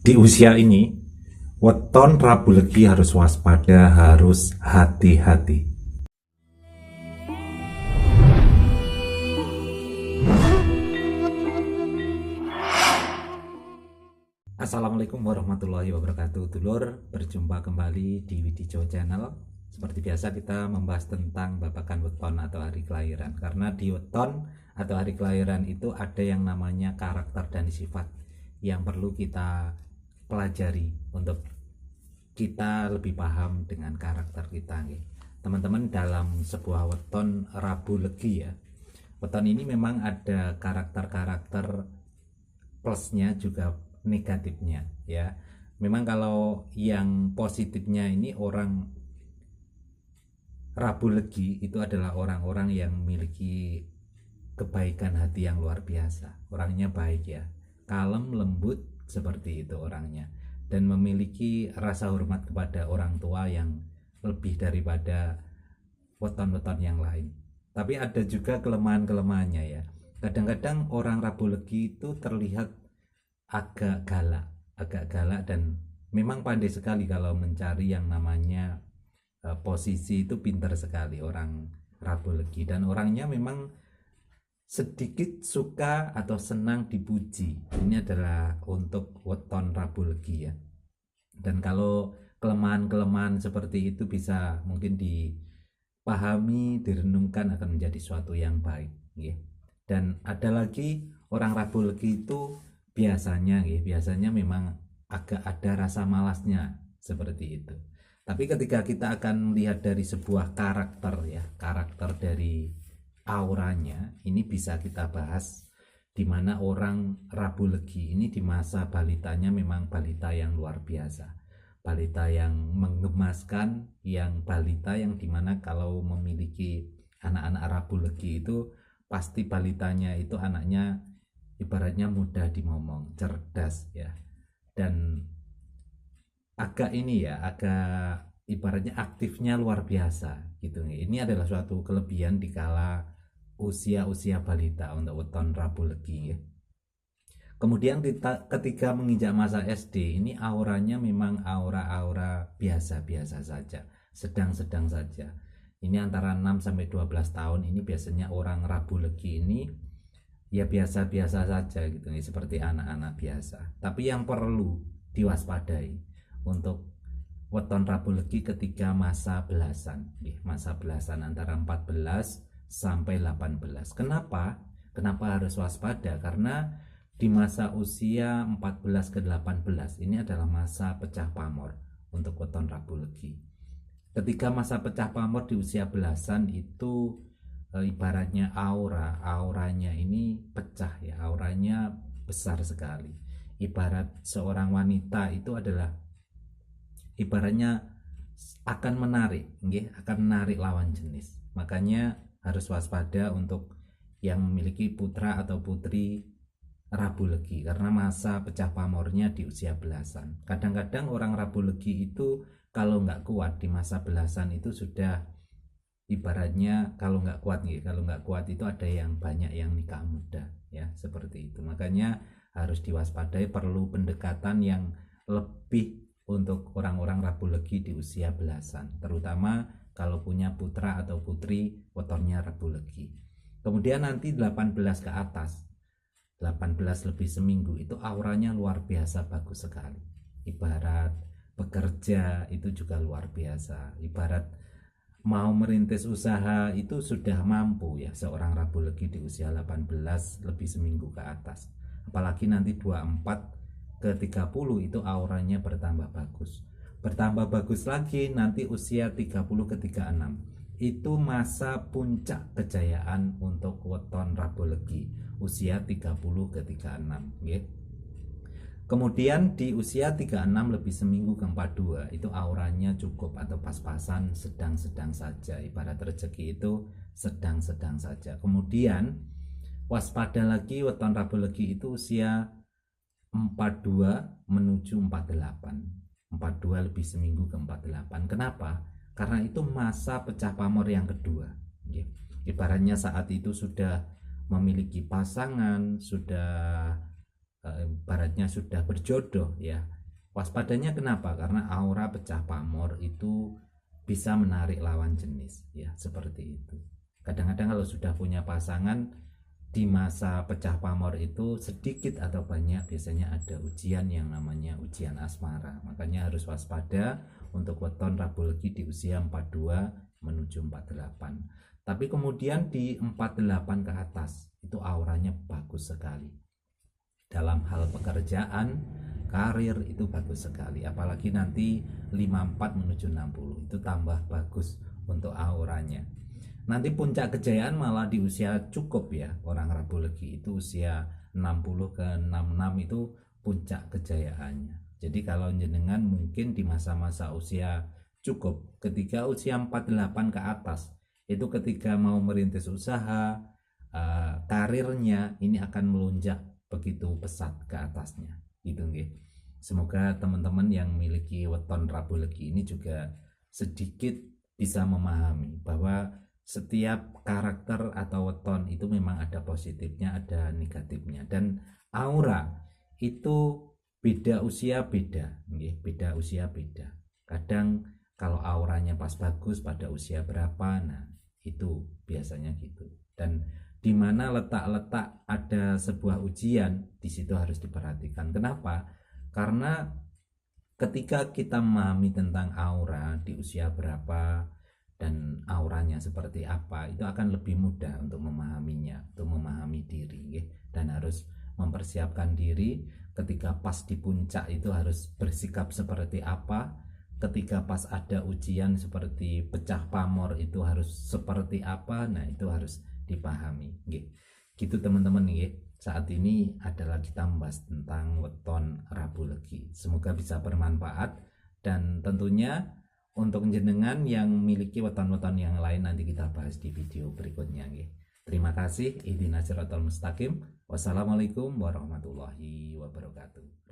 Di usia ini, weton Rabu Legi harus waspada, harus hati-hati. Assalamualaikum warahmatullahi wabarakatuh. Dulur, berjumpa kembali di Widijo Channel. Seperti biasa kita membahas tentang babakan weton atau hari kelahiran. Karena di weton atau hari kelahiran itu ada yang namanya karakter dan sifat yang perlu kita pelajari untuk kita lebih paham dengan karakter kita. Teman-teman, dalam sebuah weton Rabu Legi ya, weton ini memang ada karakter-karakter plusnya juga negatifnya ya. Memang kalau yang positifnya ini, orang Rabu Legi itu adalah orang-orang yang memiliki kebaikan hati yang luar biasa. Orangnya baik ya, kalem, lembut, seperti itu orangnya, dan memiliki rasa hormat kepada orang tua yang lebih daripada weton-weton yang lain. Tapi ada juga kelemahan-kelemahannya ya. Kadang-kadang orang Rabu Legi itu terlihat agak galak dan memang pandai sekali kalau mencari yang namanya posisi. Itu pintar sekali orang Rabu Legi, dan orangnya memang sedikit suka atau senang dipuji. Ini adalah untuk weton Rabu Legi ya. Dan kalau kelemahan-kelemahan seperti itu bisa mungkin dipahami, direnungkan, akan menjadi suatu yang baik ya. Dan ada lagi orang Rabu Legi itu biasanya memang agak ada rasa malasnya, seperti itu. Tapi ketika kita akan melihat dari sebuah karakter ya, karakter dari auranya, ini bisa kita bahas di mana orang Rabu Legi ini di masa balitanya memang balita yang luar biasa, balita yang menggemaskan, yang balita yang dimana kalau memiliki anak-anak Rabu Legi itu pasti balitanya itu anaknya ibaratnya mudah dimomong, cerdas ya, dan agak ibaratnya aktifnya luar biasa gitu. Ini adalah suatu kelebihan di kala usia balita untuk weton Rabu Legi ya. Kemudian ketika menginjak masa SD, ini auranya memang aura-aura biasa-biasa saja, sedang-sedang saja. Ini antara 6 sampai 12 tahun ini biasanya orang Rabu Legi ini ya biasa-biasa saja gitu, seperti anak-anak biasa. Tapi yang perlu diwaspadai untuk weton Rabu Legi ketika masa belasan, masa belasan antara 14 sampai 18. Kenapa harus waspada? Karena di masa usia 14 ke 18 ini adalah masa pecah pamor untuk weton Rabu Legi. Ketika masa pecah pamor di usia belasan itu ibaratnya auranya ini pecah ya, auranya besar sekali. Ibarat seorang wanita itu adalah ibaratnya akan menarik lawan jenis. Makanya harus waspada untuk yang memiliki putra atau putri Rabu Legi, karena masa pecah pamornya di usia belasan. Kadang-kadang orang Rabu Legi itu kalau nggak kuat di masa belasan itu sudah ibaratnya kalau nggak kuat itu ada yang banyak yang nikah muda ya, seperti itu. Makanya harus diwaspadai, perlu pendekatan yang lebih untuk orang-orang Rabu Legi di usia belasan, terutama kalau punya putra atau putri wetonnya Rabu Legi. Kemudian nanti 18 ke atas, 18 lebih seminggu, itu auranya luar biasa bagus sekali. Ibarat bekerja itu juga luar biasa, ibarat mau merintis usaha itu sudah mampu ya seorang Rabu Legi di usia 18 lebih seminggu ke atas. Apalagi nanti 24 ke 30 itu auranya bertambah bagus lagi nanti usia 30 ke 36. Itu masa puncak kejayaan untuk weton Rabu Legi, usia 30 ke 36 ya. Kemudian di usia 36 lebih seminggu ke 42 itu auranya cukup atau pas-pasan, sedang-sedang saja, ibarat rezeki itu sedang-sedang saja. Kemudian waspada lagi weton Rabu Legi itu usia 42 menuju 48 lebih seminggu ke 48. Kenapa? Karena itu masa pecah pamor yang kedua ya. Ibaratnya saat itu sudah memiliki pasangan, sudah ibaratnya sudah berjodoh ya, Waspadanya kenapa? Karena aura pecah pamor itu bisa menarik lawan jenis, ya seperti itu. Kadang-kadang kalau sudah punya pasangan di masa pecah pamor itu sedikit atau banyak biasanya ada ujian yang namanya ujian asmara. Makanya harus waspada untuk weton Rabu Legi di usia 42 menuju 48. Tapi kemudian di 48 ke atas itu auranya bagus sekali. Dalam hal pekerjaan, karir itu bagus sekali. Apalagi nanti 54 menuju 60 itu tambah bagus untuk auranya. Nanti puncak kejayaan malah di usia cukup ya. Orang Rabu Legi itu usia 60 ke 66 itu puncak kejayaannya. Jadi kalau jenengan mungkin di masa-masa usia cukup, ketika usia 48 ke atas, itu ketika mau merintis usaha, karirnya ini akan melonjak begitu pesat ke atasnya. Gitu nggih. Semoga teman-teman yang memiliki weton Rabu Legi ini juga sedikit bisa memahami bahwa setiap karakter atau weton itu memang ada positifnya, ada negatifnya, dan aura itu beda usia beda, beda usia beda. Kadang kalau auranya pas bagus pada usia berapa, nah itu biasanya gitu. Dan di mana letak-letak ada sebuah ujian, di situ harus diperhatikan. Kenapa? Karena ketika kita memahami tentang aura di usia berapa dan auranya seperti apa, itu akan lebih mudah untuk memahaminya, untuk memahami diri, dan harus mempersiapkan diri ketika pas di puncak itu harus bersikap seperti apa, ketika pas ada ujian seperti pecah pamor itu harus seperti apa. Nah itu harus dipahami, gitu teman-teman. Saat ini adalah kita membahas tentang weton Rabu Legi. Semoga bisa bermanfaat, dan tentunya untuk jenengan yang memiliki weton-weton yang lain nanti kita bahas di video berikutnya. Terima kasih. Ihdinas siratal mustaqim. Wassalamualaikum warahmatullahi wabarakatuh.